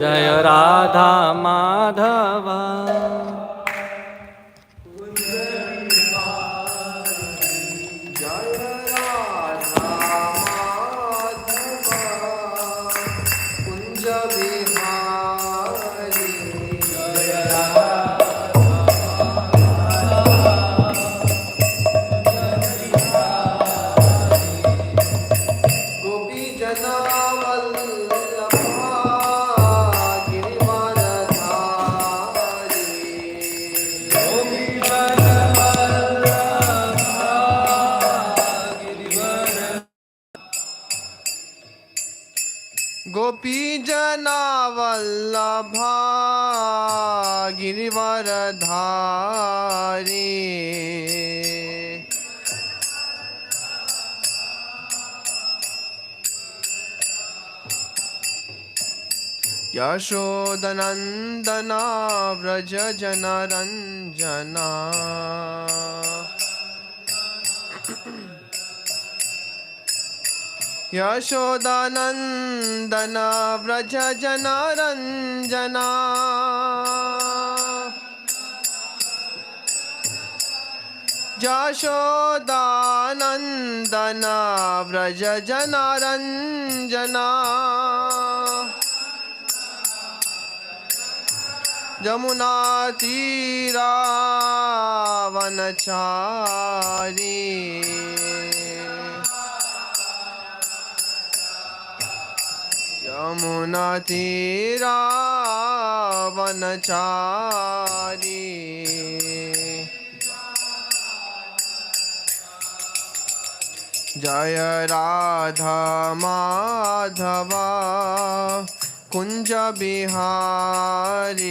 जय राधा माधव गोपी जना वल्लभा गिरिवरधारी यशोदनन्दना व्रज जनरञ्जना यशोदानन्दन व्रज जनरञ्जना यशोदानन्दन व्रज जनरञ्जना जमुना तीरावनचारी यमुना तीरावनचारी जय राधा माधवा कुंज बिहारी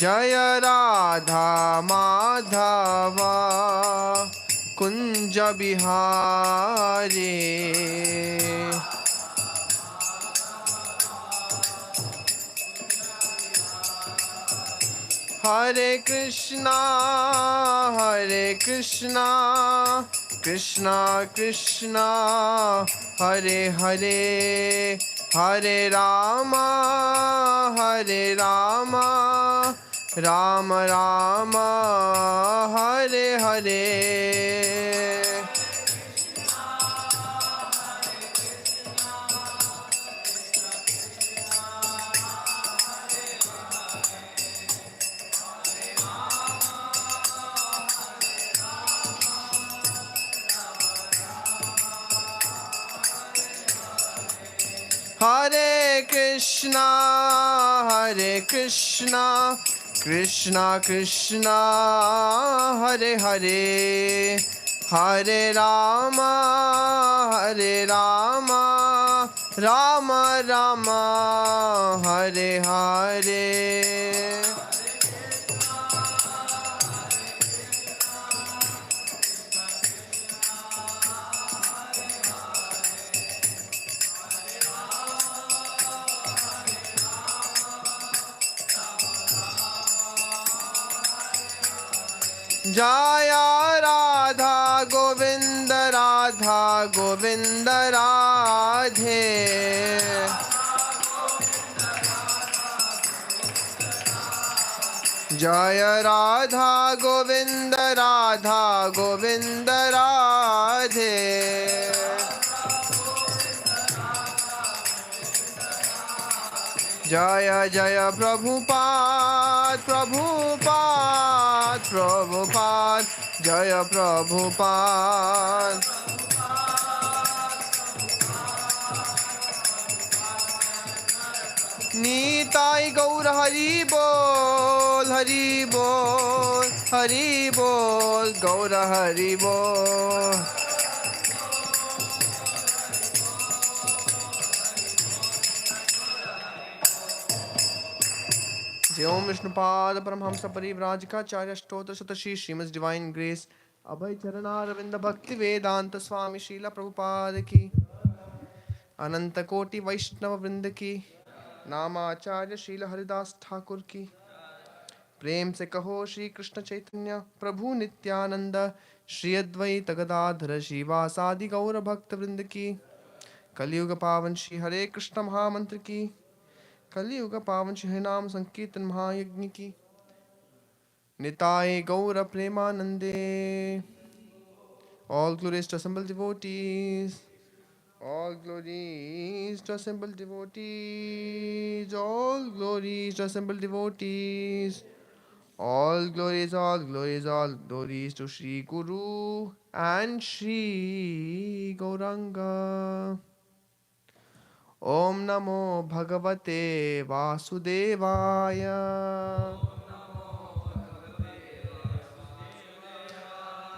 जय राधा माधवा कुंज बिहारी हरे कृष्णा कृष्णा कृष्णा हरे हरे हरे रामा राम राम हरे हरे हरे कृष्णा कृष्णा कृष्णा हरे हरे हरे राम राम राम हरे हरे जय राधा गोविंद राधे जय राधा गोविंद राधे जय जय प्रभुपाद जय प्रभुपाद नीताई गौर हरि बोल गौर हरि बोल ओम विष्णुपाद परमहंस परिव्राजकाचार्य स्तोत्र शत श्रीमद् डिवाइन ग्रेस अभय चरणारविंद भक्ति वेदांत स्वामी शीला प्रभुपाद की अनंत कोटि वैष्णव वृंद की नामाचार्य शील हरिदास ठाकुर की प्रेम से कहो श्री कृष्ण चैतन्य प्रभु नित्यानंद, श्री अद्वैत गदाधर श्रीवासादि गौर भक्त वृंद की, कलियुग पावन श्री हरे कृष्ण महामंत्र की, कलियुग पावन श्री हरिनाम संकीर्तन महायज्ञ की, निताय गौर प्रेमानंदे। All glories to assembled devotees. All glories to assembled devotees. All glories to assembled devotees. All glories, all glories, all glories to Shri Guru and Shri Gauranga. Om Namo Bhagavate Vasudevaya.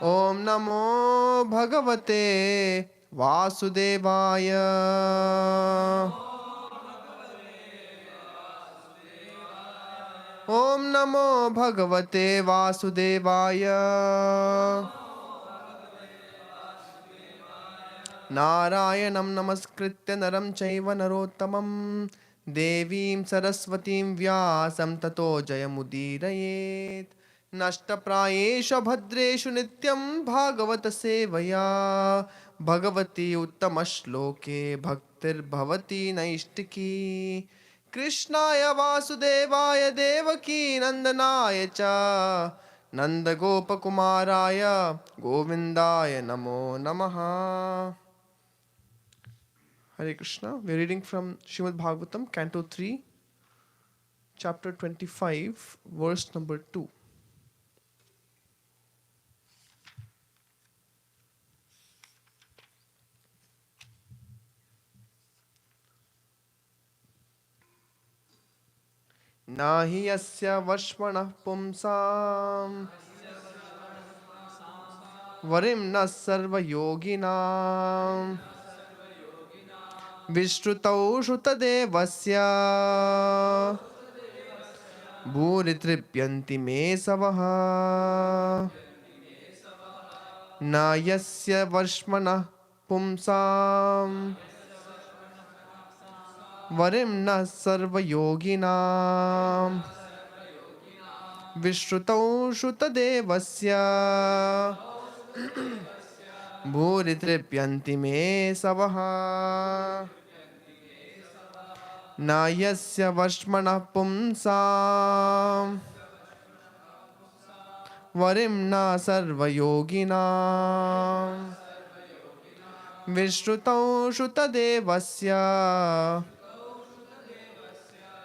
Om Namo Bhagavate Vasudevaya. Om Namo Bhagavate Vasudevaya. Narayanam Namaskritya Naram Chaiva Narottamam Devim Saraswatim Vyasam Tato Jayamudirayet Nashtaprayesha Bhadreshu Nityam Bhagavata Sevaya Bhagavati Uttamaśloke Bhaktir Bhavati Naishtiki Krishnaya Vasudevaya Devaki Nandanaya Cha Nanda Gopa Kumaraya Govindaya Namo Namaha. Hare Krishna. We are reading from Śrimad Bhāgavatam, Canto 3, Chapter 25, verse number 2. Nahi yasya vashmanah pumsam varimna sarva yoginam vishrutau shrutadevasya bhuri tripyanti me savaha. Na yasya vashmanah pumsam varimna sarva yoginam vishrutau shrutadevasya bhuri tripyanti me savaha. Na yasya vashmanah pumsam varimna sarva yoginam vishrutau shrutadevasya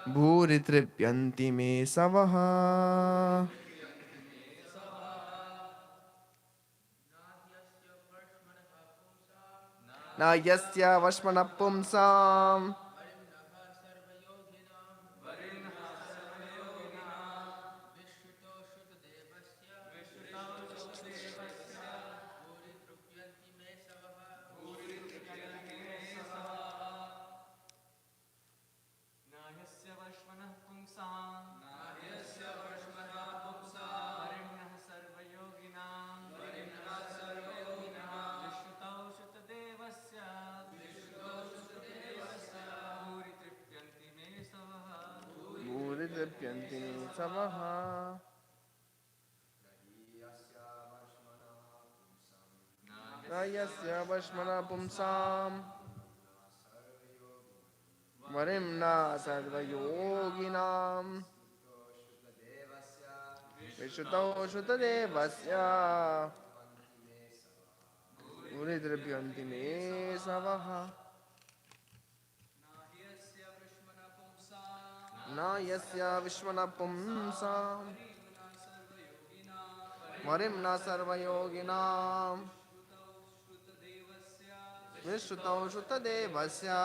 bhuri tripyanti me savaha. Na yasya vashmanah pumsam bhuri tripyanti me savaha. Na yasya vashmanah pumsam varimna sarva yoginam vishrutau shrutadevasya bhuri tripyanti me savaha. Na yasya vishwana pumsam varimna sarva yoginam vishrutau shrutadevasya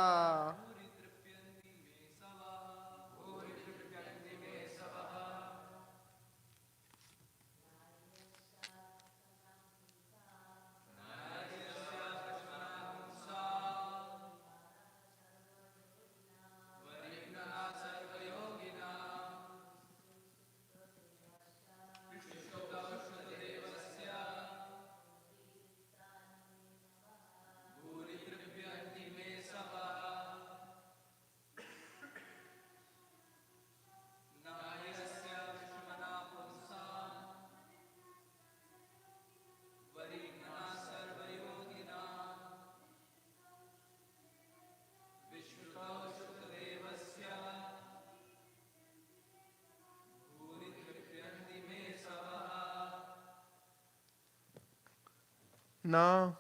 Na,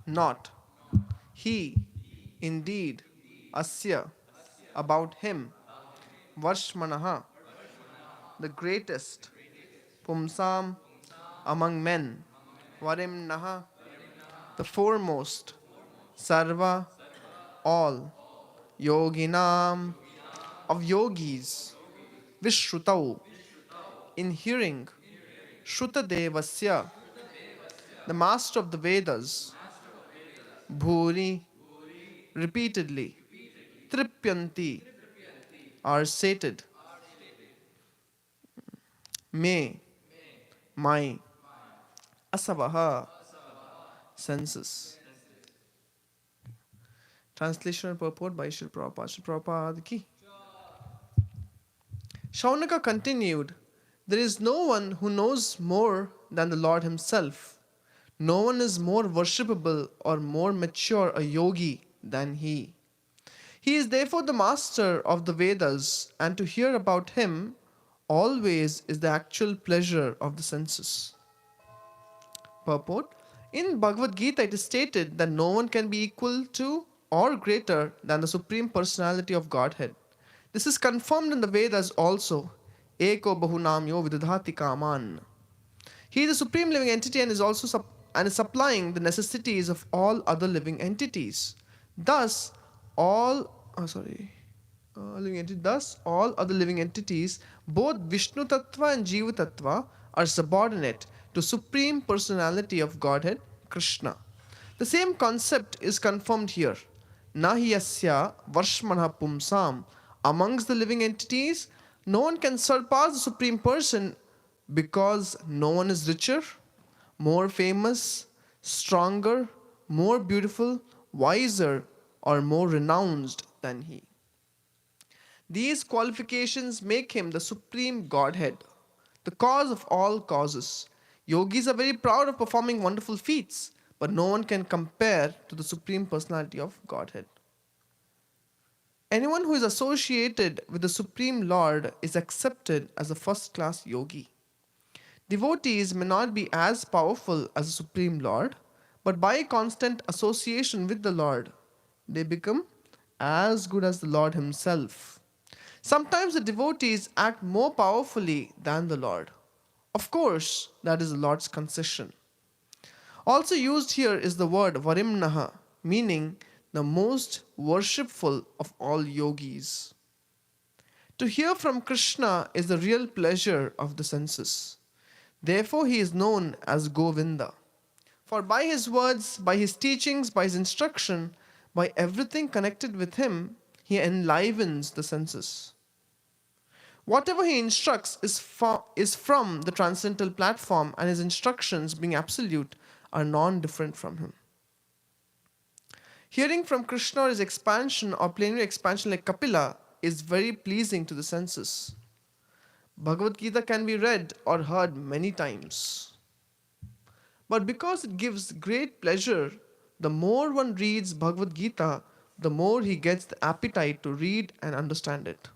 not. He, indeed. Asya, about him. Varshmanaha, the greatest. Pumsam, among men. Varimnaha, the foremost. Sarva, all. Yoginam, of yogis. Vishrutau, in hearing. Shrutadevasya, the master of the Vedas. Bhuri, repeatedly. Tripyanti, are sated. Me, my. Asavaha, senses. Translation and purport by Srila Prabhupada. Srila Prabhupada ki. Shaunaka continued, there is no one who knows more than the Lord himself. No one is more worshipable or more mature a yogi than he. He is therefore the master of the Vedas, and to hear about him always is the actual pleasure of the senses. Purport. In Bhagavad Gita, it is stated that no one can be equal to or greater than the Supreme Personality of Godhead. This is confirmed in the Vedas also. Eko bahunamyo vidadhati kaman. He is the supreme living entity and is also is supplying the necessities of all other living entities. Thus, Thus, all other living entities, both Vishnu Tattva and Jiva Tattva, are subordinate to Supreme Personality of Godhead, Krishna. The same concept is confirmed here. Nahiyasya Varshmana Pumsam. Amongst the living entities, no one can surpass the Supreme Person because no one is richer, more famous, stronger, more beautiful, wiser, or more renounced than he. These qualifications make him the Supreme Godhead, the cause of all causes. Yogis are very proud of performing wonderful feats, but no one can compare to the Supreme Personality of Godhead. Anyone who is associated with the Supreme Lord is accepted as a first-class yogi. Devotees may not be as powerful as the Supreme Lord, but by constant association with the Lord, they become as good as the Lord himself. Sometimes the devotees act more powerfully than the Lord. Of course, that is the Lord's concession. Also used here is the word varimnaha, meaning the most worshipful of all yogis. To hear from Krishna is the real pleasure of the senses. Therefore, he is known as Govinda. For by his words, by his teachings, by his instruction, by everything connected with him, he enlivens the senses. Whatever he instructs is from the transcendental platform, and his instructions, being absolute, are non-different from him. Hearing from Krishna or his expansion or plenary expansion like Kapila is very pleasing to the senses. Bhagavad Gita can be read or heard many times. But because it gives great pleasure, the more one reads Bhagavad Gita, the more he gets the appetite to read and understand it.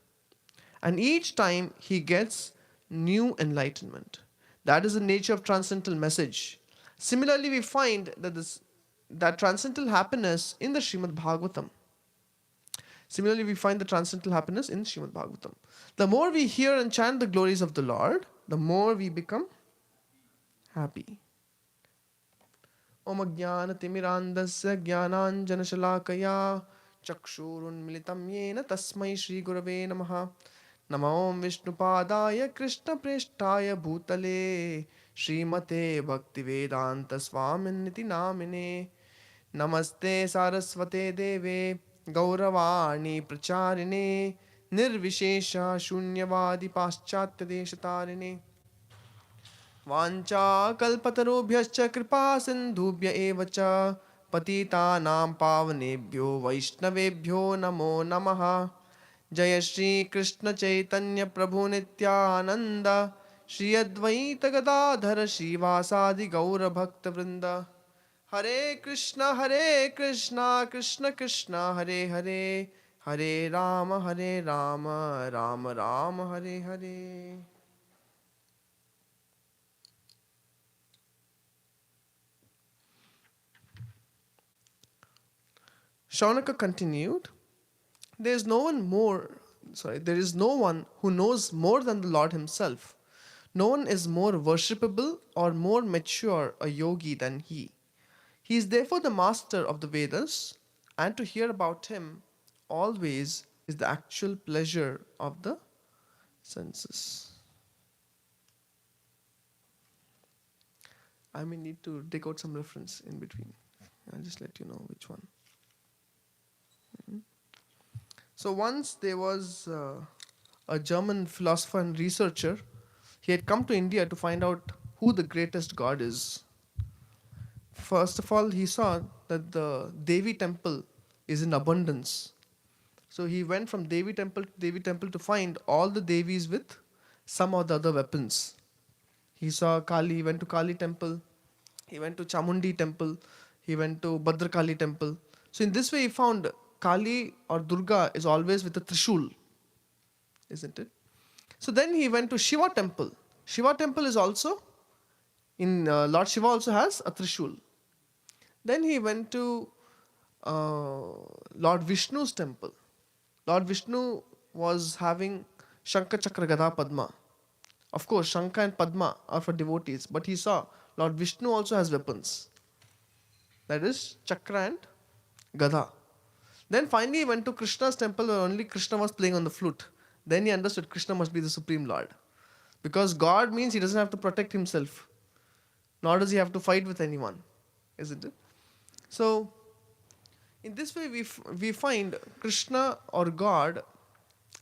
And each time he gets new enlightenment. That is the nature of transcendental message. Similarly, we find that transcendental happiness in the Śrimad Bhāgavatam. The more we hear and chant the glories of the Lord, the more we become happy. Om Ajnana Timirandasya Jnananjana Shalakaya Chakshurun Militam Yena Tasmai Shri Gurave Namaha Namo Om Vishnupadaya Krishna Preshtaya Bhutale Srimate Bhaktivedanta Swaminiti Namine Namaste Saraswate Deve Gauravani Pracharine Nirvishesha Shunyavadi Paschatya Deshatarine Vancha Kalpatarubhyascha Kripa Sindhubhya Evacha Patitanam Pavanebhyo Vaishnavebhyo Namo Namaha Jaya Shri Krishna Chaitanya Prabhu Nityananda Shri Advaita Gadadhara Shivasadi Gaura Bhakta Vrinda Hare Krishna Krishna Krishna Hare Hare Hare Rama Rama Rama Hare Hare. Shaunaka continued, there is no one who knows more than the Lord himself. No one is more worshipable or more mature a yogi than he. He is therefore the master of the Vedas, and to hear about him always is the actual pleasure of the senses. I may need to take out some reference in between. I'll just let you know which one. So once there was a German philosopher and researcher. He had come to India to find out who the greatest god is. First of all, he saw that the Devi temple is in abundance. So he went from Devi temple to Devi temple to find all the Devis with some or the other weapons. He saw Kali, he went to Kali temple, he went to Chamundi temple, he went to Bhadrakali temple. So in this way he found Kali or Durga is always with a trishul, isn't it? So then he went to Shiva temple. Shiva temple is also in Lord Shiva also has a trishul. Then he went to Lord Vishnu's temple. Lord Vishnu was having Shankha Chakra Gada Padma. Of course, Shankha and Padma are for devotees, but he saw Lord Vishnu also has weapons. That is Chakra and Gada. Then finally he went to Krishna's temple where only Krishna was playing on the flute. Then he understood Krishna must be the Supreme Lord. Because God means he doesn't have to protect himself. Nor does he have to fight with anyone. Isn't it? So, in this way we find Krishna or God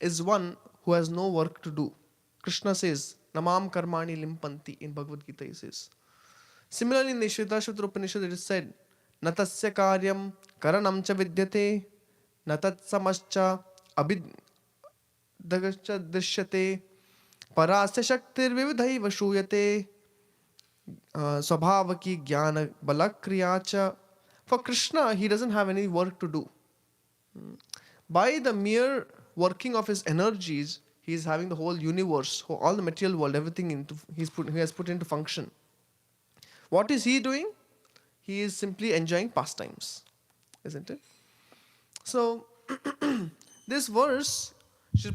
is one who has no work to do. Krishna says, Namam karmani limpanti in Bhagavad Gita he says. Similarly in the Shvetashvatara Upanishad it is said, Natasya karyam karanam cha vidyate natat samascha abidagacha drishyate parasya shaktir vividhai vashuyate swabhavaki jnana balakriyacha. For Krishna, he doesn't have any work to do. By the mere working of his energies, he is having the whole universe, all the material world, everything he has put into function. What is he doing? He is simply enjoying pastimes, isn't it? So, this verse, Srila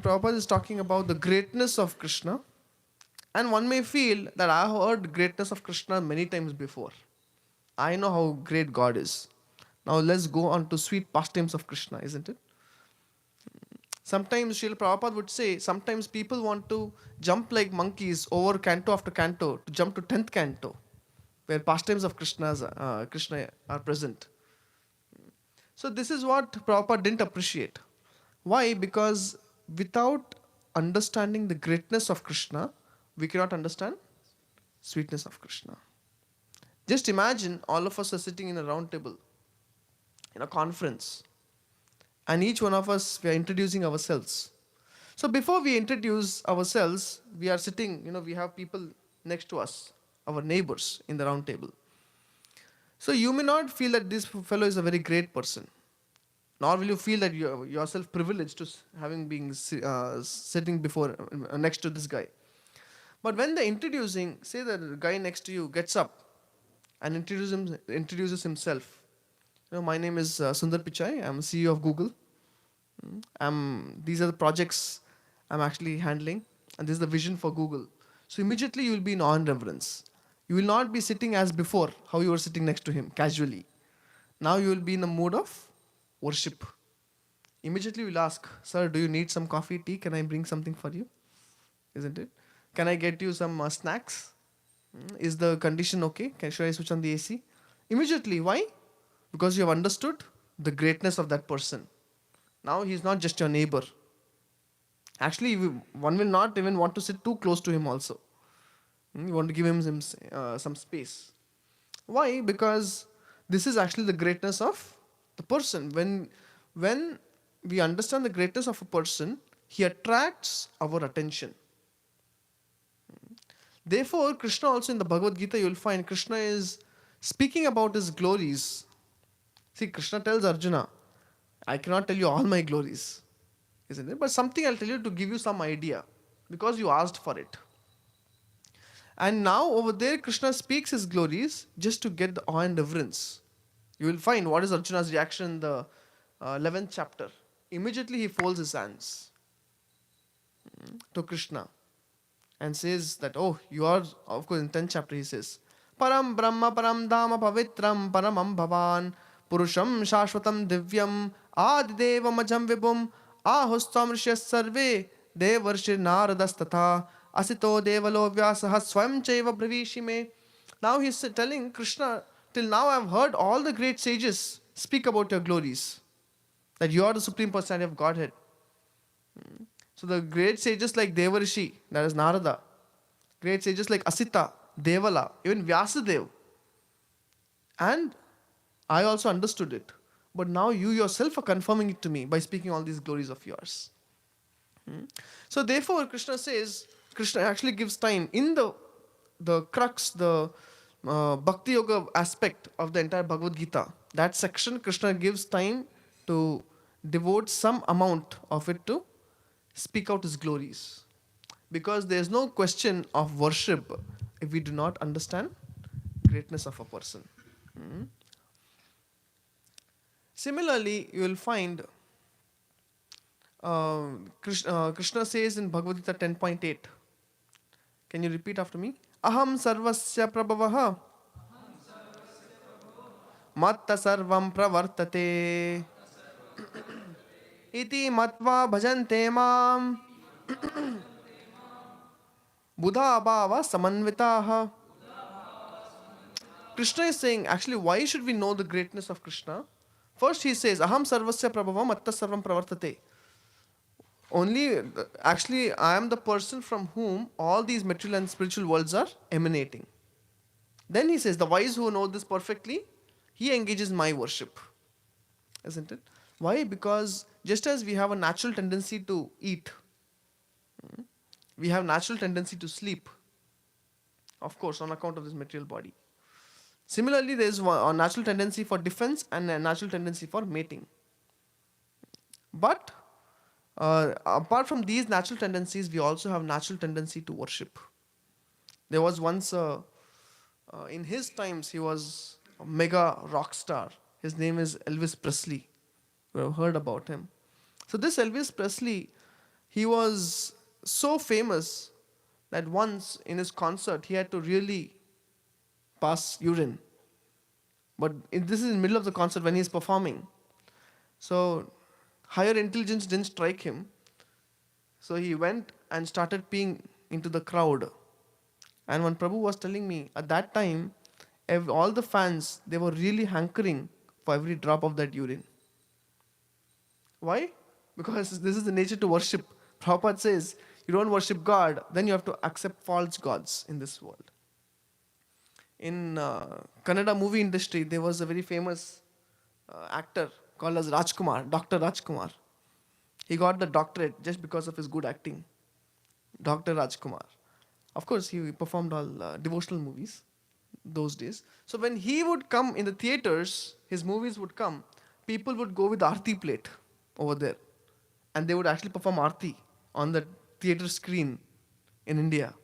Prabhupada is talking about the greatness of Krishna. And one may feel that I have heard greatness of Krishna many times before. I know how great God is. Now let's go on to sweet pastimes of Krishna, isn't it? Sometimes Srila Prabhupada would say, sometimes people want to jump like monkeys over canto after canto to jump to 10th canto, where pastimes of Krishna are present. So this is what Prabhupada didn't appreciate. Why? Because without understanding the greatness of Krishna, we cannot understand sweetness of Krishna. Just imagine all of us are sitting in a round table, in a conference, and each one of us, we are introducing ourselves. So before we introduce ourselves, we are sitting, we have people next to us, our neighbors in the round table. So you may not feel that this fellow is a very great person, nor will you feel that you are yourself privileged to having been sitting next to this guy. But when they're introducing, say the guy next to you gets up and introduces himself. My name is Sundar Pichai. I'm CEO of Google. These are the projects I'm actually handling, and this is the vision for Google. So immediately you will be in awe and reverence. You will not be sitting as before, how you were sitting next to him, casually. Now you will be in a mood of worship. Immediately you will ask, sir, do you need some coffee, tea? Can I bring something for you? Isn't it? Can I get you some snacks? Is the condition okay? Should I switch on the AC? Immediately. Why? Because you have understood the greatness of that person. Now he is not just your neighbor. Actually, one will not even want to sit too close to him also. You want to give him some space. Why? Because this is actually the greatness of the person. When we understand the greatness of a person, he attracts our attention. Therefore, Krishna also in the Bhagavad Gita, you will find Krishna is speaking about his glories. See, Krishna tells Arjuna, I cannot tell you all my glories, isn't it? But something I'll tell you to give you some idea, because you asked for it. And now over there, Krishna speaks his glories just to get the awe and reverence. You will find what is Arjuna's reaction in the 11th chapter. Immediately he folds his hands to Krishna and says that, oh, you are, of course, in 10th chapter he says, Param Brahma Param Dhamma Pavitram Paramam Bhavan Purusham Shashvatam Divyam Adidevam Ajam Vibhum Ahustam Rishyas Sarve Devarshir Naradas Tatha Asito Devalo Vyasaha Swayam Chaiva Bravishi Me. Now he is telling Krishna, till now I have heard all the great sages speak about your glories, that you are the Supreme Personality of Godhead. So the great sages like Devarishi, that is Narada, great sages like Asita, Devala, even Vyasadev. And I also understood it. But now you yourself are confirming it to me by speaking all these glories of yours. So therefore Krishna actually gives time in the crux, the Bhakti Yoga aspect of the entire Bhagavad Gita. That section, Krishna gives time to devote some amount of it to speak out his glories. Because there is no question of worship if we do not understand greatness of a person. Similarly, you will find Krishna says in Bhagavad Gita 10.8. Can you repeat after me? Aham sarvasya prabhavaha matta sarvam pravartate iti matva bhajante mam buddha bhava samanvitaha. Krishna is saying, actually, why should we know the greatness of Krishna? First he says, Aham sarvasya prabhavam matta sarvam pravartate. Actually, I am the person from whom all these material and spiritual worlds are emanating. Then he says, the wise who know this perfectly, he engages in my worship. Isn't it? Why? Because just as we have a natural tendency to eat, we have natural tendency to sleep. Of course, on account of this material body. Similarly, there is a natural tendency for defense and a natural tendency for mating. But apart from these natural tendencies, we also have natural tendency to worship. There was once, in his times, he was a mega rock star. His name is Elvis Presley. You have heard about him. So this Elvis Presley, he was so famous that once in his concert, he had to really pass urine. But this is in the middle of the concert when he is performing. So higher intelligence didn't strike him. So he went and started peeing into the crowd. And when Prabhu was telling me, at that time, all the fans, they were really hankering for every drop of that urine. Why? Because this is the nature to worship. Prabhupada says, you don't worship God, then you have to accept false gods in this world. In Kannada movie industry, there was a very famous actor called as Rajkumar, Dr. Rajkumar. He got the doctorate just because of his good acting. Dr. Rajkumar. Of course, he performed all devotional movies those days. So when he would come in the theaters, his movies would come, people would go with Aarti plate over there. And they would actually perform Aarti on the theater screen in India.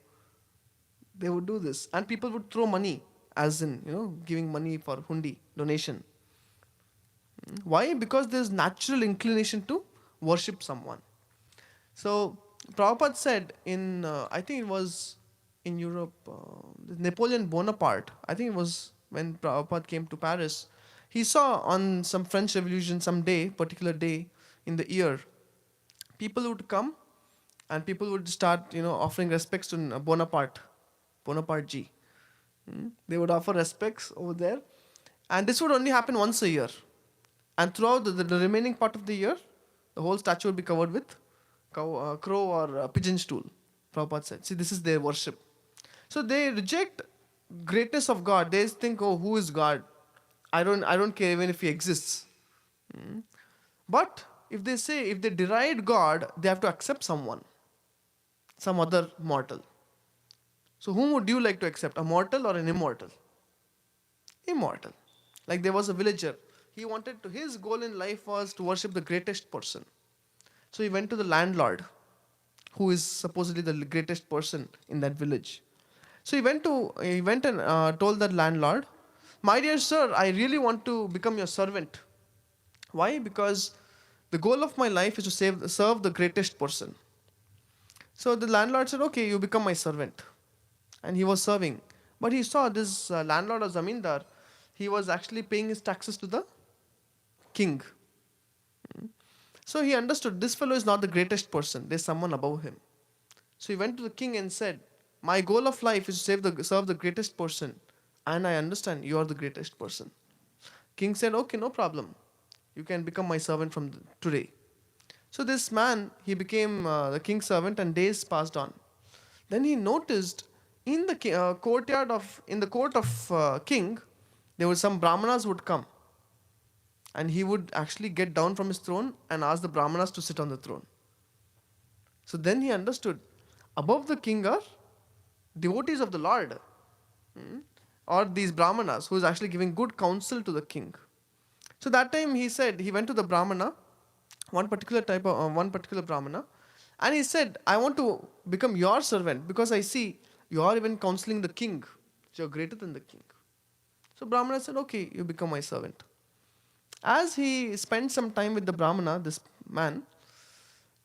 They would do this. And people would throw money, as in, giving money for hundi, donation. Why? Because there's natural inclination to worship someone. So Prabhupada said in, I think it was in Europe, Napoleon Bonaparte, I think it was when Prabhupada came to Paris, he saw on some French Revolution some day, particular day in the year, people would come and people would start, offering respects to Bonaparte ji. They would offer respects over there. And this would only happen once a year. And throughout the remaining part of the year, the whole statue would be covered with crow or pigeon stool, Prabhupada said. See, this is their worship. So they reject greatness of God. They think, oh, who is God? I don't care even if he exists. But if they deride God, they have to accept someone, some other mortal. So whom would you like to accept, a mortal or an immortal? Immortal. Like there was a villager. His goal in life was to worship the greatest person. So he went to the landlord, who is supposedly the greatest person in that village. So he went and told that landlord My dear sir, I really want to become your servant. Why? Because the goal of my life is to serve the greatest person. So the landlord said, okay, you become my servant. And he was serving. But he saw this landlord or zamindar, he was actually paying his taxes to the king. So he understood this fellow is not the greatest person, there's someone above him. So he went to the king and said, my goal of life is to serve the greatest person. And I understand you are the greatest person. King said, okay, no problem. You can become my servant from today. So this man, he became the king's servant, and days passed on. Then he noticed in the in the court of king, there were some brahmanas would come, and he would actually get down from his throne and ask the brahmanas to sit on the throne. So then he understood, above the king are devotees of the Lord, or these brahmanas who is actually giving good counsel to the king. So that time he said, he went to the brahmana, one particular brahmana, and he said, I want to become your servant because I see you are even counseling the king. So you're greater than the king. So brahmana said, okay, you become my servant. As he spent some time with the brahmana, this man,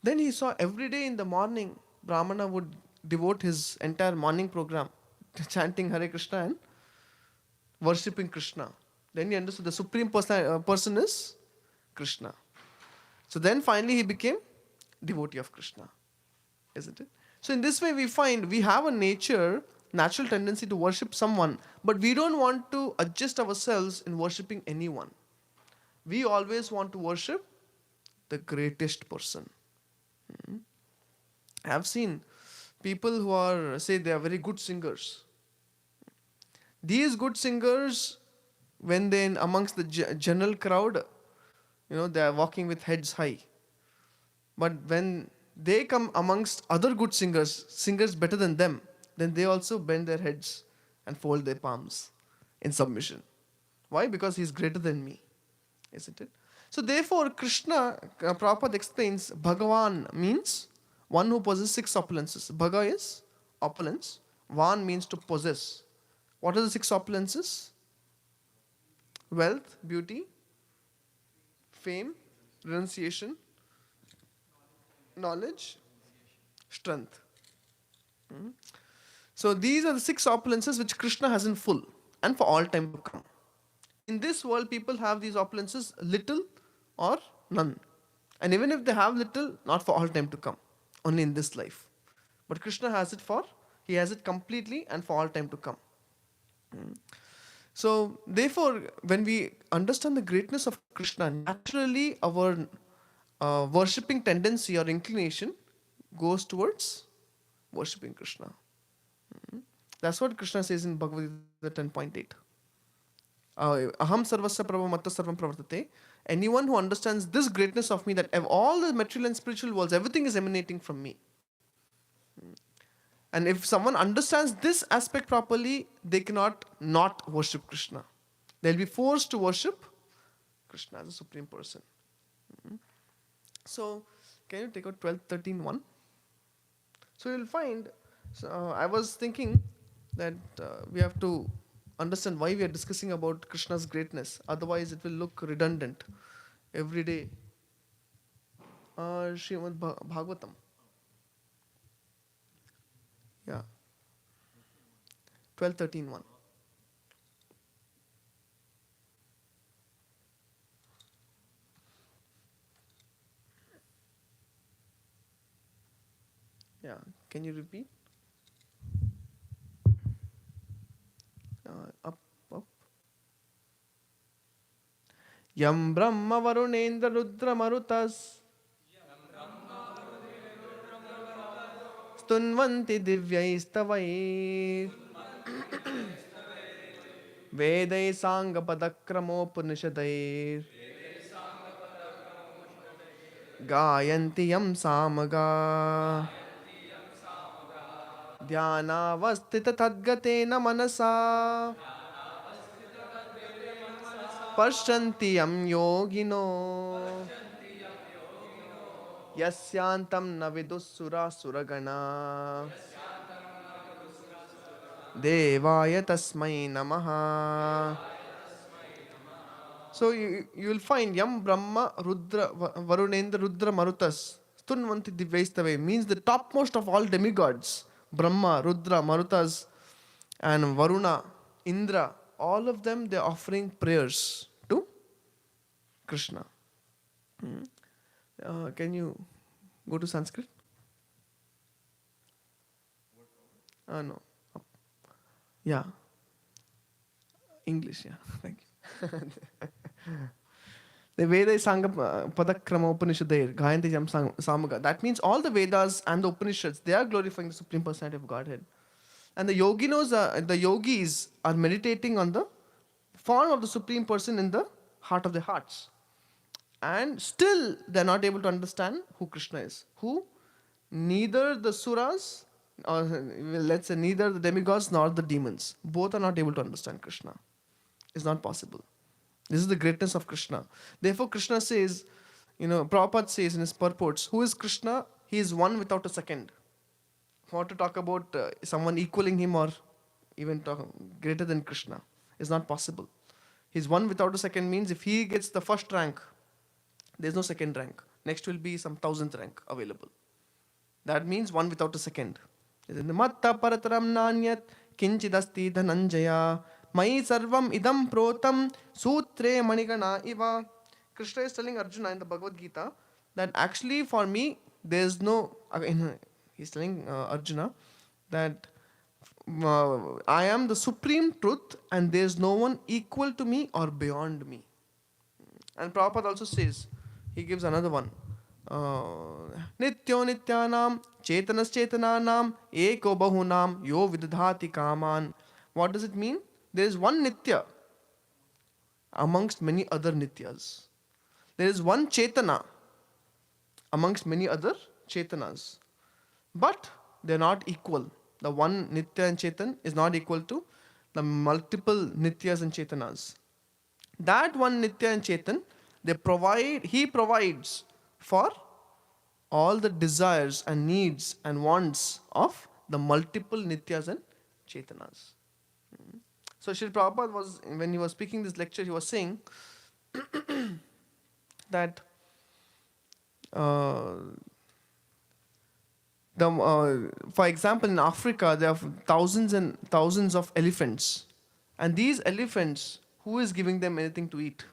then he saw every day in the morning, brahmana would devote his entire morning program to chanting Hare Krishna and worshipping Krishna. Then he understood the supreme person is Krishna. So then finally he became devotee of Krishna, isn't it? So in this way we find we have a natural tendency to worship someone, but we don't want to adjust ourselves in worshipping anyone. We always want to worship the greatest person. I have seen people who say they are very good singers. These good singers, when they amongst the general crowd, they are walking with heads high. But when they come amongst other good singers better than them, then they also bend their heads and fold their palms in submission. Why? Because he is greater than me, isn't it? So therefore, Krishna, Prabhupada explains, Bhagavan means one who possesses 6 opulences. Bhaga is opulence. Van means to possess. What are the 6 opulences? Wealth, beauty, fame, renunciation, knowledge, strength. So these are the 6 opulences which Krishna has in full and for all time to come. In this world, people have these opulences little or none. And even if they have little, not for all time to come, only in this life. But Krishna he has it completely and for all time to come. So therefore, when we understand the greatness of Krishna, naturally our worshipping tendency or inclination goes towards worshipping Krishna. That's what Krishna says in Bhagavad Gita 10.8. Aham sarvasya prabha matta sarvam pravartate. Anyone who understands this greatness of me, that all the material and spiritual worlds, everything is emanating from me. And if someone understands this aspect properly, they cannot not worship Krishna. They'll be forced to worship Krishna as a supreme person. So, can you take out 12.13.1? So you'll find, I was thinking that we have to understand why we are discussing about Krishna's greatness. Otherwise, it will look redundant every day. Śrimad Bhāgavatam. Yeah. 12.13.1. Yeah. Can you repeat? Up. Yam Brahma Varunendra Rudra Marutas Stunvanti Divyaistavai Vedai Sanga Padakramopanishadai Gayanti Yam Samaga Dhyanavastita Tadgatena Manasa Pashyanti Yam Yogino Yasyantam Navidussura Suragana Devaya Tasmai Namaha. So you will find Yam Brahma Rudra Varunendra Rudra Marutas Stunvanti Divaistave means the topmost of all demigods. Brahma, Rudra, Marutas, and Varuna, Indra, all of them they are offering prayers to Krishna. Can you go to Sanskrit? No. Yeah. English, yeah. Thank you. The Veda Sangha Padakrama Upanishad Gayanti Jam Samaga. That means all the Vedas and the Upanishads, they are glorifying the Supreme Personality of Godhead. And the yogis are meditating on the form of the Supreme Person in the heart of their hearts. And still they are not able to understand who Krishna is. Who? Neither the Suras, or let's say neither the demigods nor the demons. Both are not able to understand Krishna. It's not possible. This is the greatness of Krishna. Therefore, Krishna says, Prabhupada says in his purports, who is Krishna? He is one without a second. For to talk about someone equaling him or even greater than Krishna is not possible. He's one without a second means if he gets the first rank, there's no second rank. Next will be some 1000th rank available. That means one without a second. Matta parataram nanyat kinchidasti dhananjaya mai sarvam idam protam sutre manigana iva. Krishna is telling Arjuna in the Bhagavad Gita that actually for me there is no, he's telling Arjuna that I am the supreme truth and there is no one equal to me or beyond me. And Prabhupada also says, he gives another one. Nityo nityanam chetanas chetananam eko bahunam yo vidadhati kaman. What does it mean? There is one nitya amongst many other nityas. There is one chetana amongst many other chetanas. But they are not equal. The one nitya and chetan is not equal to the multiple nityas and chetanas. That one nitya and chetan, he provides for all the desires and needs and wants of the multiple nityas and chetanas. So Srila Prabhupada when he was speaking this lecture, he was saying that for example, in Africa, there are thousands and thousands of elephants. And these elephants, who is giving them anything to eat?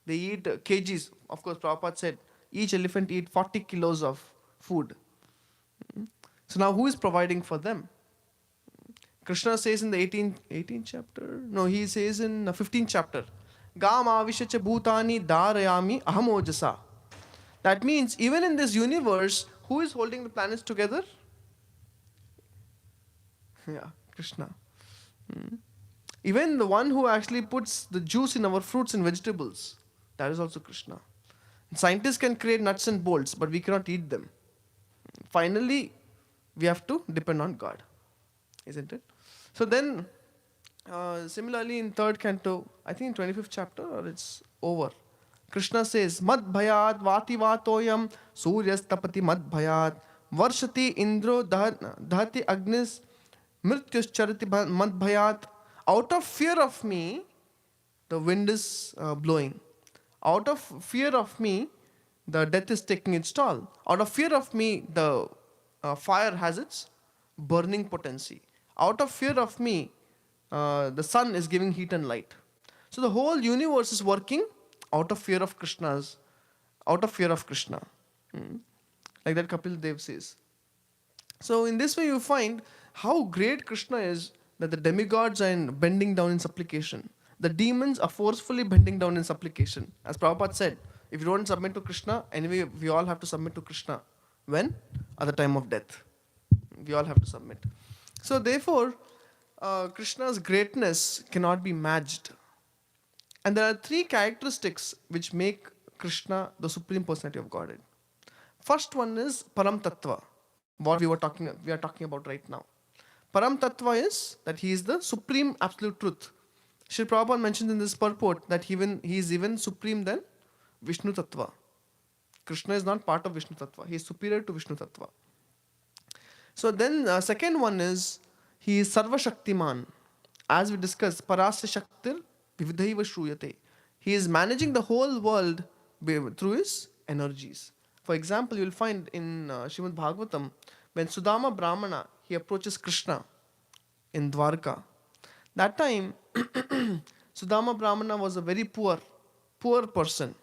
They eat kgs. Of course, Prabhupada said, each elephant eat 40 kilos of food. So now who is providing for them? Krishna says in the 18th chapter, no, he says in the 15th chapter, Gam avishacha bhutani dharayami ahamojasa. That means even in this universe, who is holding the planets together? Yeah, Krishna. Even the one who actually puts the juice in our fruits and vegetables, that is also Krishna. Scientists can create nuts and bolts, but we cannot eat them. Finally, we have to depend on God. Isn't it? So then, similarly in 3rd canto, I think in 25th chapter, or it's over, Krishna says, Mad bhayat vati vatoyam suryas tapati mad bhayat varshati indro dhati agnis mrityus charati mad bhayat. Out of fear of me, the wind is blowing. Out of fear of me, the death is taking its toll. Out of fear of me, the fire has its burning potency. Out of fear of me, the sun is giving heat and light. So the whole universe is working out of fear of Krishna. Like that Kapil Dev says. So in this way you find how great Krishna is, that the demigods are bending down in supplication. The demons are forcefully bending down in supplication. As Prabhupada said, if you don't submit to Krishna, anyway we all have to submit to Krishna. When? At the time of death. We all have to submit. So therefore, Krishna's greatness cannot be matched. And there are 3 characteristics which make Krishna the Supreme Personality of Godhead. First one is Param Tattva, what we are talking about right now. Param Tattva is that he is the supreme absolute truth. Srila Prabhupada mentions in this purport that he is even supreme than Vishnu Tattva. Krishna is not part of Vishnu Tattva. He is superior to Vishnu Tattva. So then second one is he is Sarva Shaktiman. As we discussed, Parasya Shaktir Vividhaiva Shruyate. He is managing the whole world through his energies. For example, you will find in Śrimad Bhāgavatam, when Sudama Brahmana, he approaches Krishna in Dwarka. That time, Sudama Brahmana was a very poor person.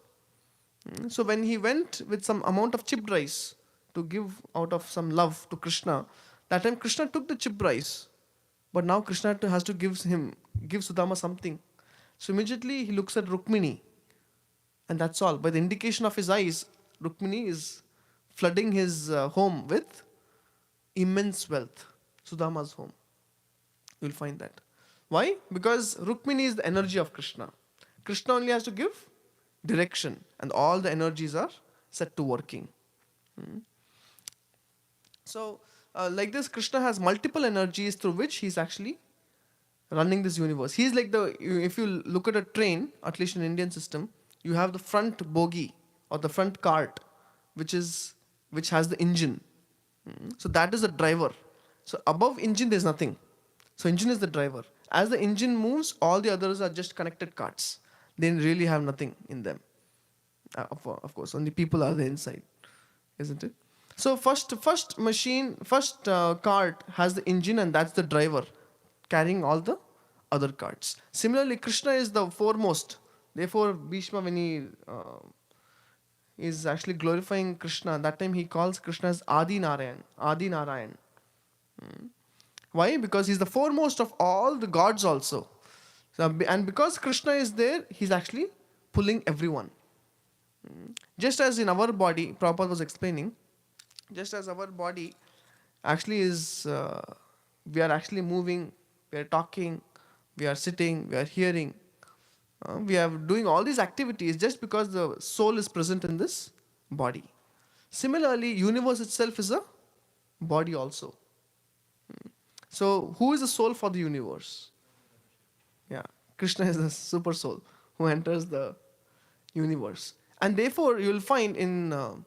So when he went with some amount of chipped rice to give out of some love to Krishna, that time Krishna took the chipped rice, but now Krishna has to give Sudama something. So immediately he looks at Rukmini, and that's all. By the indication of his eyes, Rukmini is flooding his home with immense wealth. Sudama's home. You'll find that. Why? Because Rukmini is the energy of Krishna. Krishna only has to give direction, and all the energies are set to working. So, like this, Krishna has multiple energies through which he's actually running this universe. He's like if you look at a train, at least in Indian system, you have the front bogie or the front cart, which has the engine. So that is the driver. So above engine, there's nothing. So engine is the driver. As the engine moves, all the others are just connected carts. They really have nothing in them. Of course, only people are there inside, isn't it? So first cart has the engine, and that's the driver carrying all the other carts. Similarly, Krishna is the foremost. Therefore, Bhishma, when he is actually glorifying Krishna, that time he calls Krishna as Adi Narayan. Why? Because he's the foremost of all the gods also. So, and because Krishna is there, he's actually pulling everyone. Just as in our body, Prabhupada was explaining, just as our body actually is, we are actually moving, we are talking, we are sitting, we are hearing, we are doing all these activities just because the soul is present in this body. Similarly, universe itself is a body also. So, who is the soul for the universe? Yeah, Krishna is the super soul who enters the universe. And therefore, you will find in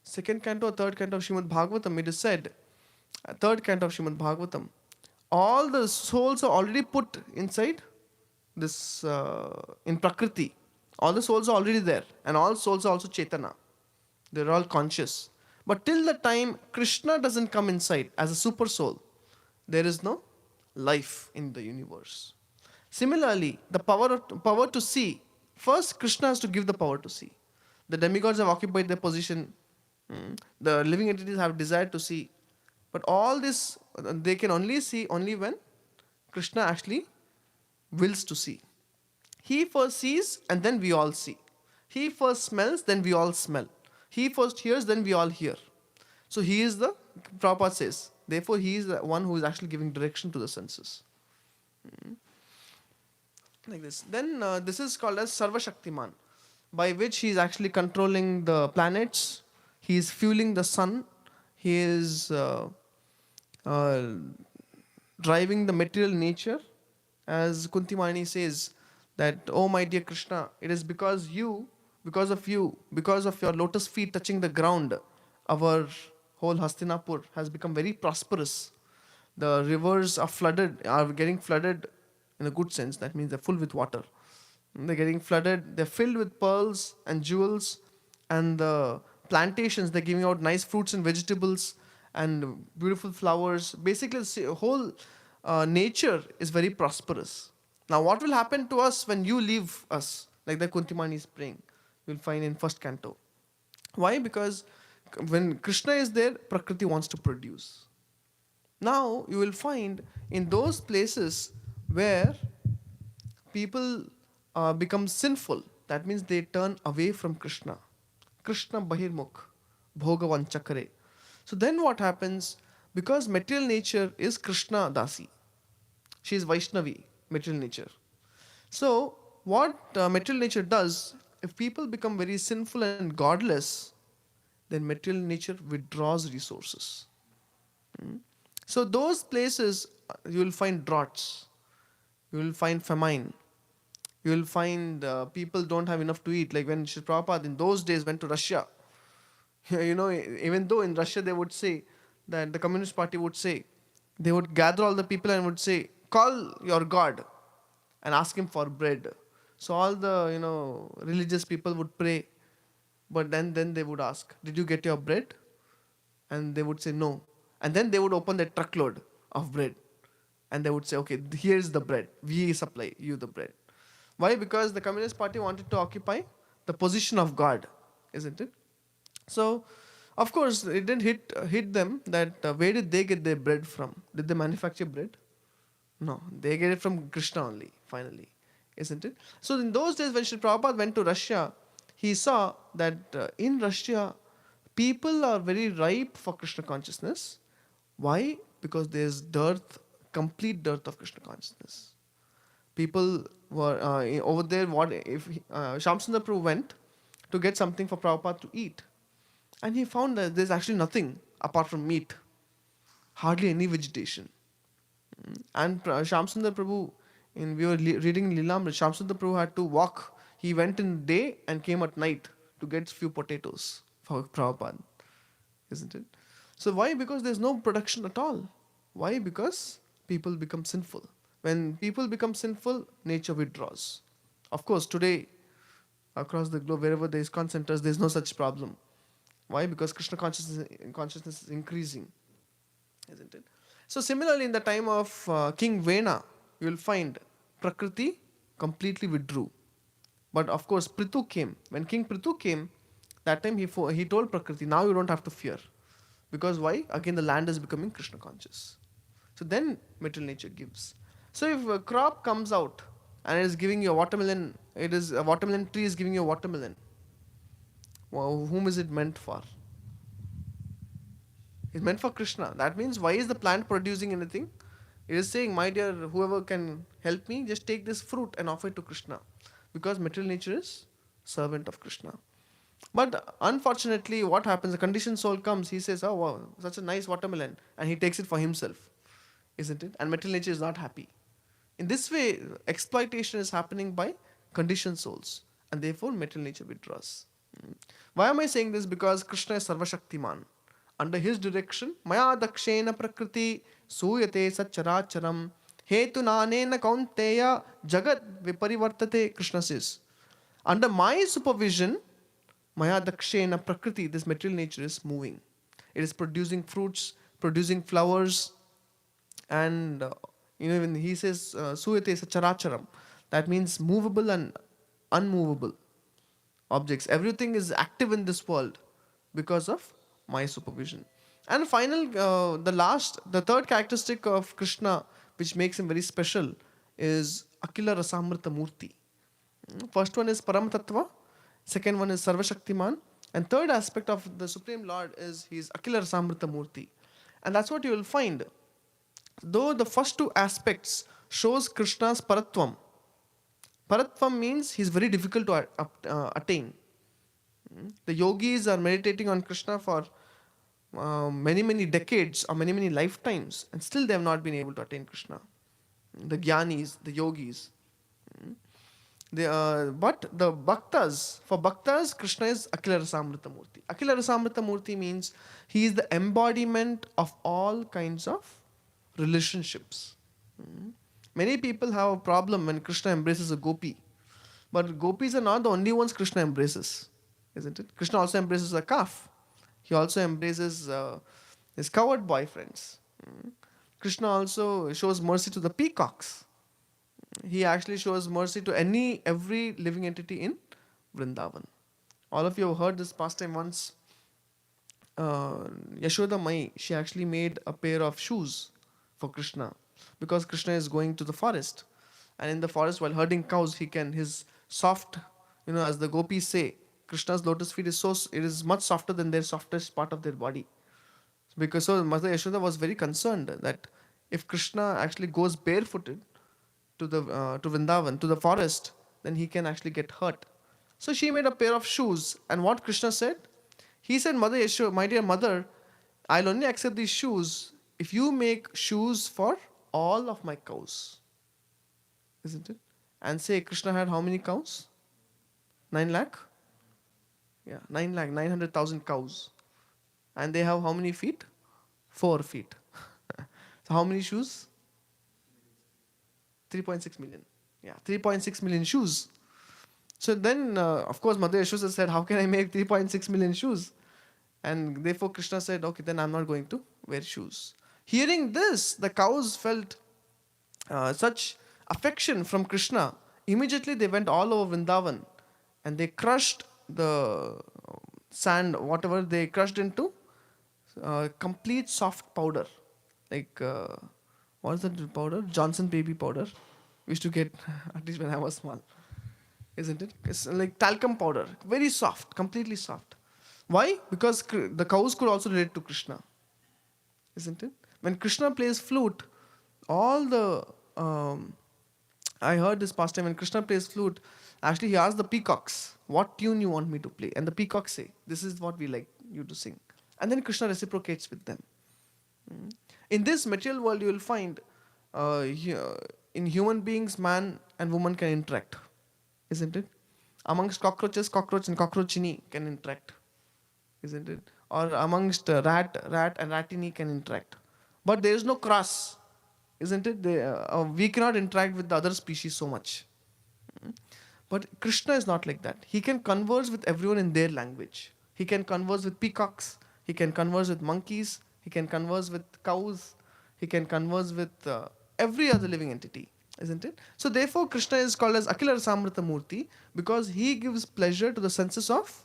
second canto or third canto of Śrimad Bhāgavatam, it is said, third canto of Śrimad Bhāgavatam, all the souls are already put inside this, in Prakriti. All the souls are already there. And all souls are also Chaitana. They're all conscious. But till the time Krishna doesn't come inside as a super soul, there is no life in the universe. Similarly, the power to see, first Krishna has to give the power to see. The demigods have occupied their position. The living entities have desired to see. But all this, they can only see only when Krishna actually wills to see. He first sees and then we all see. He first smells, then we all smell. He first hears, then we all hear. So he is Prabhupada says, therefore he is the one who is actually giving direction to the senses. Like this. Then this is called as Sarva Shaktiman, by which he is actually controlling the planets, he is fueling the sun, he is driving the material nature. As Kuntimani says that, oh my dear Krishna, it is because of you, because of your lotus feet touching the ground, our whole Hastinapur has become very prosperous. The rivers are getting flooded in a good sense. That means they're full with water. They're getting flooded. They're filled with pearls and jewels. And the plantations, they're giving out nice fruits and vegetables and beautiful flowers. Basically, the whole nature is very prosperous. Now, what will happen to us when you leave us? Like the Kuntimani is praying. You'll find in first canto. Why? Because when Krishna is there, Prakriti wants to produce. Now, you will find in those places where people become sinful, that means they turn away from Krishna. Krishna Bahirmukh, Bhogavan Chakre. So then what happens? Because material nature is Krishna Dasi. She is Vaishnavi, material nature. So what material nature does, if people become very sinful and godless, then material nature withdraws resources. So those places, you will find droughts, you will find famine, you will find people don't have enough to eat. Like when Sri Prabhupada in those days went to Russia, even though in Russia they would say that the Communist Party would say, they would gather all the people and would say, call your God and ask him for bread. So all the religious people would pray, but then they would ask, "Did you get your bread?" And they would say no. And then they would open their truckload of bread, and they would say, "Okay, here's the bread. We supply you the bread." Why? Because the Communist Party wanted to occupy the position of God, isn't it? So, of course, it didn't hit them that where did they get their bread from? Did they manufacture bread? No, they get it from Krishna only, finally, isn't it? So, in those days, when Sri Prabhupada went to Russia, he saw that in Russia, people are very ripe for Krishna consciousness. Why? Because there's dearth, complete dearth of Krishna consciousness. People were over there. What if Shamsundar Prabhu went to get something for Prabhupada to eat, and he found that there's actually nothing apart from meat, hardly any vegetation. And Shamsundar Prabhu, we were reading Lilamrit, Shamsundar Prabhu had to walk. He went in day and came at night to get few potatoes for Prabhupada, isn't it? So why? Because there's no production at all. Why? Because people become sinful. When people become sinful, nature withdraws. Of course, today, across the globe, wherever there is ISKCON centers, there's no such problem. Why? Because Krishna consciousness is increasing, isn't it? So similarly, in the time of King Vena, you will find Prakriti completely withdrew. But of course, Prithu came. When King Prithu came, that time he told Prakriti, now you don't have to fear. Because why? Again, the land is becoming Krishna conscious. So then material nature gives. So if a crop comes out and it is giving you a watermelon, a watermelon tree is giving you a watermelon. Well, whom is it meant for? It's meant for Krishna. That means why is the plant producing anything? It is saying, my dear, whoever can help me, just take this fruit and offer it to Krishna. Because material nature is servant of Krishna. But unfortunately, what happens? The conditioned soul comes, he says, oh wow, such a nice watermelon. And he takes it for himself. Isn't it? And material nature is not happy. In this way, exploitation is happening by conditioned souls. And therefore, material nature withdraws. Why am I saying this? Because Krishna is Sarvashaktiman. Under his direction, Maya Dakshena Prakriti Suyate Satcharacharam Hetu Nanena Kaunteya Jagat Viparivartate, Krishna says. Under my supervision, Maya Dakshena Prakriti, this material nature is moving. It is producing fruits, producing flowers, and when he says Suyate Satcharacharam, that means movable and unmovable objects. Everything is active in this world because of my supervision. And the third characteristic of Krishna, which makes him very special, is Akila Rasamrita Murti. First one is Param Tattva, second one is Sarvashaktiman, and third aspect of the Supreme Lord is he is Akila Rasamrita Murti. And that's what you will find. Though the first two aspects shows Krishna's Paratvam. Paratvam means he is very difficult to attain. The yogis are meditating on Krishna for many decades or many lifetimes, and still they have not been able to attain Krishna. The jnanis, the yogis. But the bhaktas, for bhaktas, Krishna is Akila Rasamrita Murti. Akila Rasamrita Murti means he is the embodiment of all kinds of relationships. Many people have a problem when Krishna embraces a gopi. But gopis are not the only ones Krishna embraces, isn't it? Krishna also embraces a calf. He also embraces his coward boyfriends. Krishna also shows mercy to the peacocks. He actually shows mercy to every living entity in Vrindavan. All of you have heard this pastime once. Yashoda Mai, she actually made a pair of shoes for Krishna because Krishna is going to the forest. And in the forest, while herding cows, his soft, as the gopis say, Krishna's lotus feet is much softer than their softest part of their body. Because so Mother Yashoda was very concerned that if Krishna actually goes barefooted to Vrindavan, to the forest, then he can actually get hurt. So she made a pair of shoes. And what Krishna said? He said, Mother Yashoda, my dear mother, I'll only accept these shoes if you make shoes for all of my cows. Isn't it? And say Krishna had how many cows? 9 lakh? Yeah, 9 lakh, 900,000 cows. And they have how many feet? 4 feet. So how many shoes? 3.6 million. Yeah, 3.6 million shoes. So then, of course, Mother Yashoda said, how can I make 3.6 million shoes? And therefore Krishna said, okay, then I'm not going to wear shoes. Hearing this, the cows felt such affection from Krishna. Immediately they went all over Vrindavan and they crushed the sand, whatever they crushed into complete soft powder. Like, what is that powder? Johnson baby powder. We used to get, at least when I was small. Isn't it? It's like talcum powder. Very soft, completely soft. Why? Because the cows could also relate to Krishna. Isn't it? When Krishna plays flute, all the I heard this past time when Krishna plays flute, actually he asks the peacocks, what tune you want me to play? And the peacocks say, this is what we like you to sing. And then Krishna reciprocates with them. In this material world, you will find in human beings, man and woman can interact. Isn't it? Amongst cockroaches, cockroach and cockroachini can interact. Isn't it? Or amongst rat and ratini can interact. But there is no cross. Isn't it? We cannot interact with the other species so much. But Krishna is not like that. He can converse with everyone in their language. He can converse with peacocks. He can converse with monkeys. He can converse with cows. He can converse with every other living entity. Isn't it? So therefore Krishna is called as Akila Rasamrita Murti because he gives pleasure to the senses of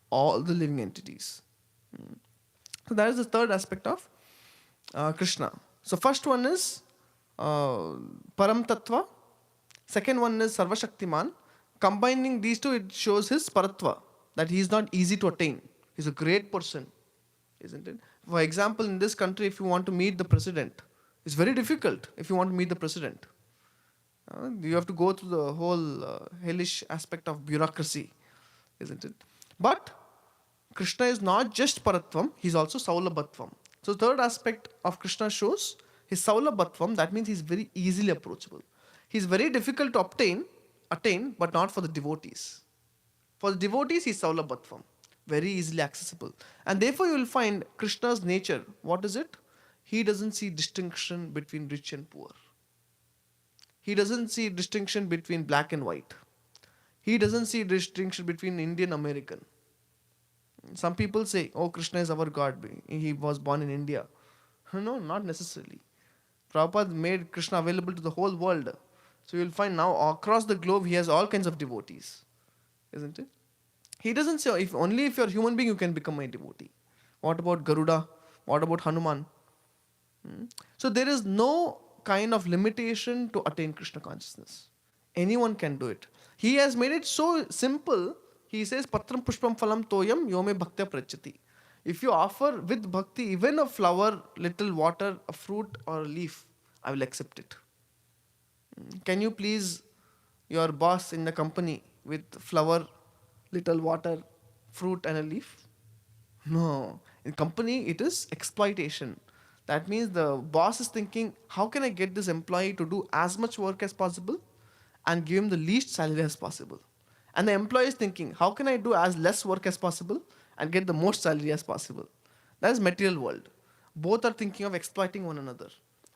all the living entities. So that is the third aspect of Krishna. So first one is Param Tattva. Second one is Sarva Shaktiman. Combining these two, it shows his Paratva, that he is not easy to attain. He is a great person. Isn't it? For example, in this country, if you want to meet the president, it's very difficult if you want to meet the president. You have to go through the whole hellish aspect of bureaucracy, isn't it? But Krishna is not just Paratvam, he is also Saulabhatvam. So third aspect of Krishna shows his Saulabhatvam, that means he is very easily approachable. He is very difficult to attain, but not for the devotees. For the devotees, he is Saulabhatvam, very easily accessible. And therefore you will find Krishna's nature, what is it? He doesn't see distinction between rich and poor. He doesn't see distinction between black and white. He doesn't see distinction between Indian American. Some people say, oh, Krishna is our God. He was born in India. No, not necessarily. Prabhupada made Krishna available to the whole world. So you'll find now across the globe he has all kinds of devotees. Isn't it? He doesn't say, only if you're a human being you can become my devotee. What about Garuda? What about Hanuman? So there is no kind of limitation to attain Krishna consciousness. Anyone can do it. He has made it so simple. He says, Patram Pushpam Phalam Toyam Yome Bhaktya Prachati. If you offer with bhakti even a flower, little water, a fruit or a leaf, I will accept it. Can you please your boss in the company with flower, little water, fruit and a leaf? No. In company, it is exploitation. That means the boss is thinking, how can I get this employee to do as much work as possible and give him the least salary as possible? And the employee is thinking, how can I do as less work as possible and get the most salary as possible? That is material world. Both are thinking of exploiting one another.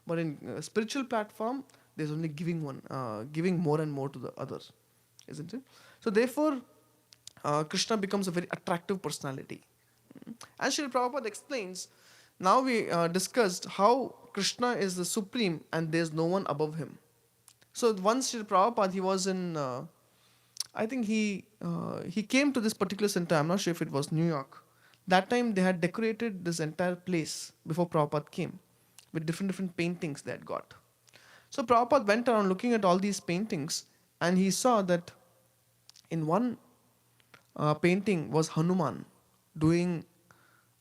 But in a spiritual platform, there's only giving more and more to the others. Isn't it? So therefore, Krishna becomes a very attractive personality. As Srila Prabhupada explains, now we discussed how Krishna is the supreme and there's no one above him. So once Srila Prabhupada, he was in, I think he came to this particular center, I'm not sure if it was New York. That time they had decorated this entire place before Prabhupada came with different paintings they had got. So Prabhupada went around looking at all these paintings and he saw that in one painting was Hanuman doing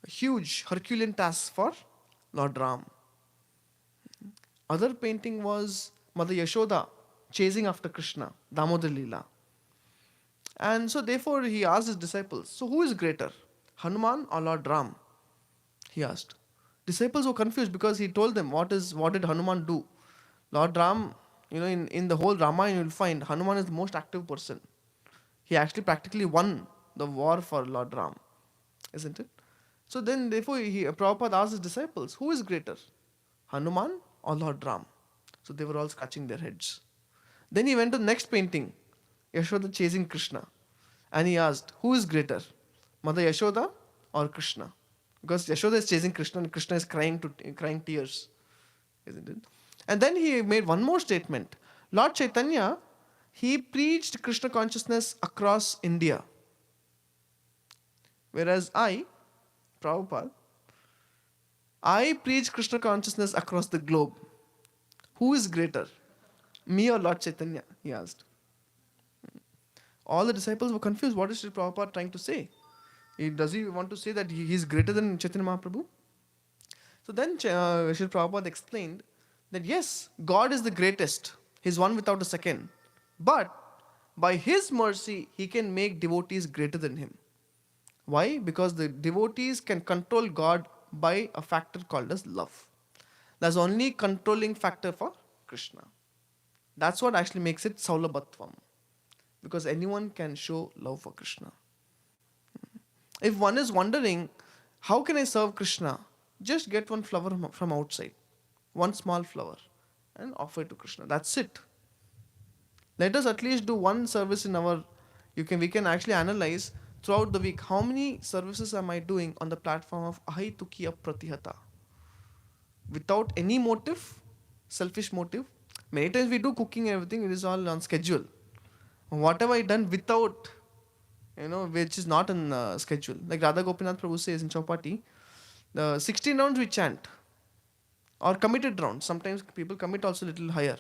a huge Herculean task for Lord Ram. Other painting was Mother Yashoda chasing after Krishna, Damodar Leela. And so therefore he asked his disciples, so who is greater, Hanuman or Lord Ram? He asked. Disciples were confused because he told them what did Hanuman do. Lord Ram, in the whole Ramayana you will find Hanuman is the most active person. He actually practically won the war for Lord Ram. Isn't it? So then therefore Prabhupada asked his disciples, who is greater, Hanuman or Lord Ram? So they were all scratching their heads. Then he went to the next painting. Yashoda chasing Krishna. And he asked, who is greater, Mother Yashoda or Krishna? Because Yashoda is chasing Krishna and Krishna is crying tears, isn't it? And then he made one more statement. Lord Chaitanya, he preached Krishna consciousness across India. Whereas I, Prabhupada, I preach Krishna consciousness across the globe. Who is greater, me or Lord Chaitanya? He asked. All the disciples were confused. What is Sri Prabhupada trying to say? Does he want to say that he is greater than Chaitanya Mahaprabhu? So then Sri Prabhupada explained that yes, God is the greatest. He is one without a second. But by His mercy, He can make devotees greater than Him. Why? Because the devotees can control God by a factor called as love. That's only controlling factor for Krishna. That's what actually makes it Saulabhatvam. Because anyone can show love for Krishna. If one is wondering, how can I serve Krishna? Just get one flower from outside. One small flower. And offer it to Krishna. That's it. Let us at least do one service in our... We can actually analyze throughout the week, how many services am I doing on the platform of Ahitukiya Pratihata? Without any motive, selfish motive. Many times we do cooking and everything, it is all on schedule. What have I done without, which is not on schedule? Like Radha Gopinath Prabhu says in Chaupati, the 16 rounds we chant. Or committed rounds. Sometimes people commit also a little higher.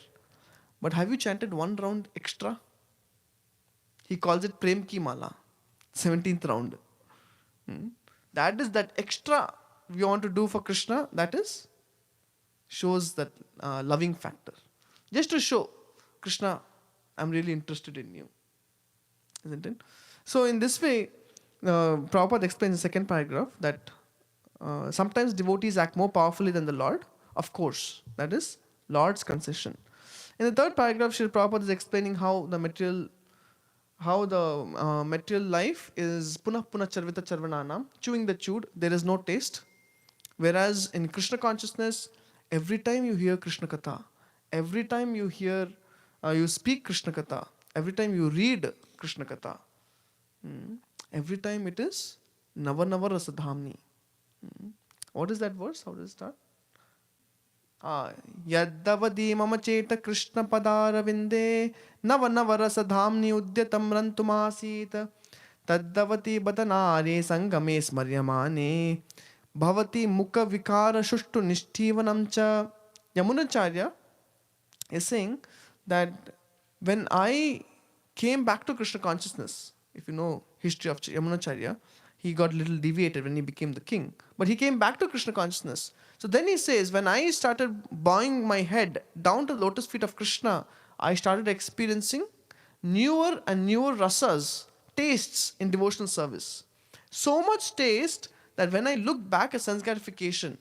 But have you chanted one round extra? He calls it Prem Ki Mala. 17th round. That is that extra we want to do for Krishna. That is shows that loving factor. Just to show, Krishna, I'm really interested in you. Isn't it? So in this way, Prabhupada explains in the second paragraph that sometimes devotees act more powerfully than the Lord. Of course, that is Lord's concession. In the third paragraph, Srila Prabhupada is explaining how the material life is punah punah charvita charvananam, chewing the chewed, there is no taste. Whereas in Krishna consciousness, every time you hear Krishna Katha, every time you hear, you speak Krishna Katha, every time you read Krishna Katha, every time it is Nava Nava Rasadhamni. What is that verse? How does it start? Yaddavadi mama cheta Krishna padaravinde Nava Nava Rasadhamni udyatam rantumasit Taddavati batanare sangame smaryamane Bhavati mukha vikara shushtu nishtivanam cha. Yamunacharya is saying that when I came back to Krishna consciousness, if you know history of Yamunacharya, he got a little deviated when he became the king. But he came back to Krishna consciousness. So then he says, when I started bowing my head down to the lotus feet of Krishna, I started experiencing newer and newer rasas, tastes in devotional service. So much taste that when I look back at sense gratification,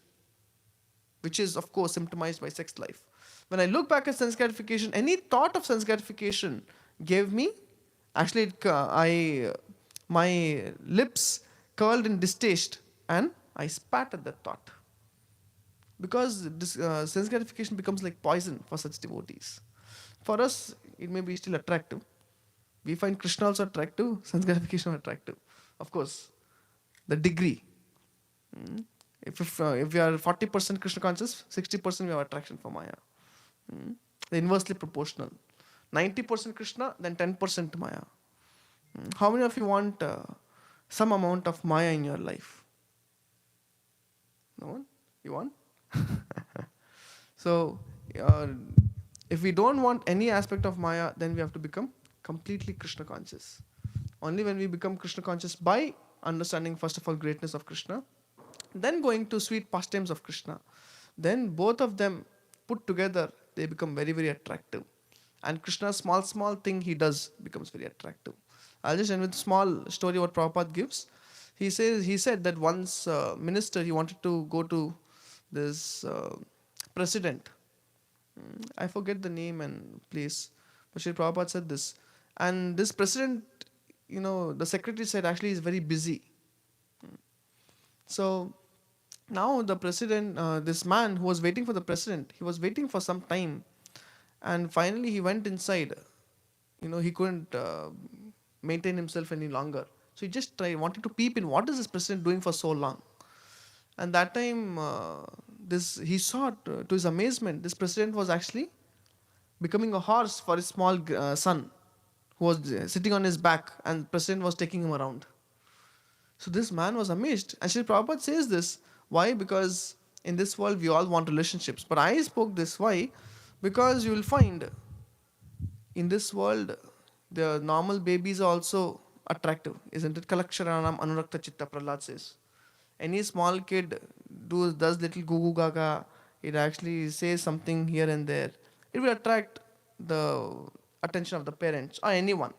which is of course symptomized by sex life, when I look back at sense gratification, any thought of sense gratification gave me, actually my lips curled in distaste and I spat at that thought. Because this, sense gratification becomes like poison for such devotees. For us, it may be still attractive. We find Krishna also attractive, sense gratification attractive. Of course, the degree. If we are 40% Krishna conscious, 60% we have attraction for Maya. They're inversely proportional. 90% Krishna, then 10% Maya. How many of you want some amount of Maya in your life? No one? You want? So, if we don't want any aspect of Maya, then we have to become completely Krishna conscious. Only when we become Krishna conscious by understanding first of all greatness of Krishna, then going to sweet pastimes of Krishna, then both of them put together, they become very, very attractive. And Krishna's small thing he does becomes very attractive. I'll just end with a small story what Prabhupada gives. He said that once minister, he wanted to go to this president. I forget the name and place. But Sri Prabhupada said this. And this president, the secretary said actually he's very busy. So now the president, this man who was waiting for the president, he was waiting for some time. And finally he went inside, he couldn't maintain himself any longer. So he just wanted to peep in what is this president doing for so long. And that time, this he saw, to his amazement, this president was actually becoming a horse for his small son, who was sitting on his back, and president was taking him around. So this man was amazed. And Sri Prabhupada says this. Why? Because in this world we all want relationships. But I spoke this. Why? Because you will find in this world the normal babies are also attractive. Isn't it? Kalaksharanam Anurakta Chitta, Prahlad says. Any small kid does little goo goo gaga. It actually says something here and there. It will attract the attention of the parents or anyone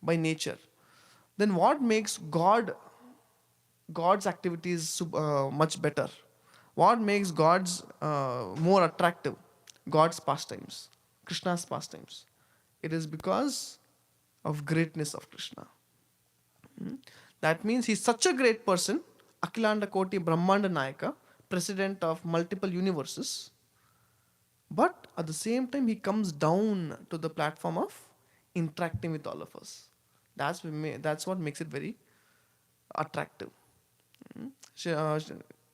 by nature. Then what makes God's activities much better? What makes God's more attractive? God's pastimes, Krishna's pastimes. It is because of greatness of Krishna. That means he's such a great person, Akhilanda Koti Brahmanda Nayaka, president of multiple universes. But at the same time, he comes down to the platform of interacting with all of us. That's what makes it very attractive.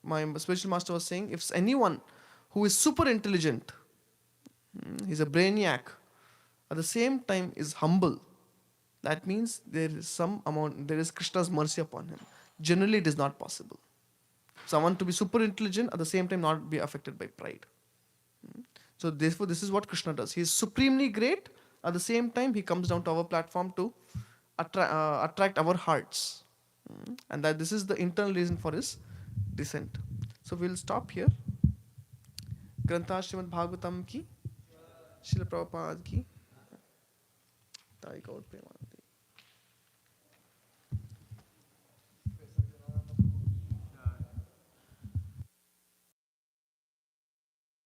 My spiritual master was saying, if anyone who is super intelligent, he's a brainiac, at the same time is humble, that means there is Krishna's mercy upon him. Generally, it is not possible. Someone to be super intelligent, at the same time not be affected by pride. So therefore, this is what Krishna does. He is supremely great. At the same time, he comes down to our platform to attract our hearts. And that this is the internal reason for his descent. So we'll stop here. Grantha Śrimad Bhāgavatam ki, Śrīla Prabhupada ki, Thai Gaur Premanandi.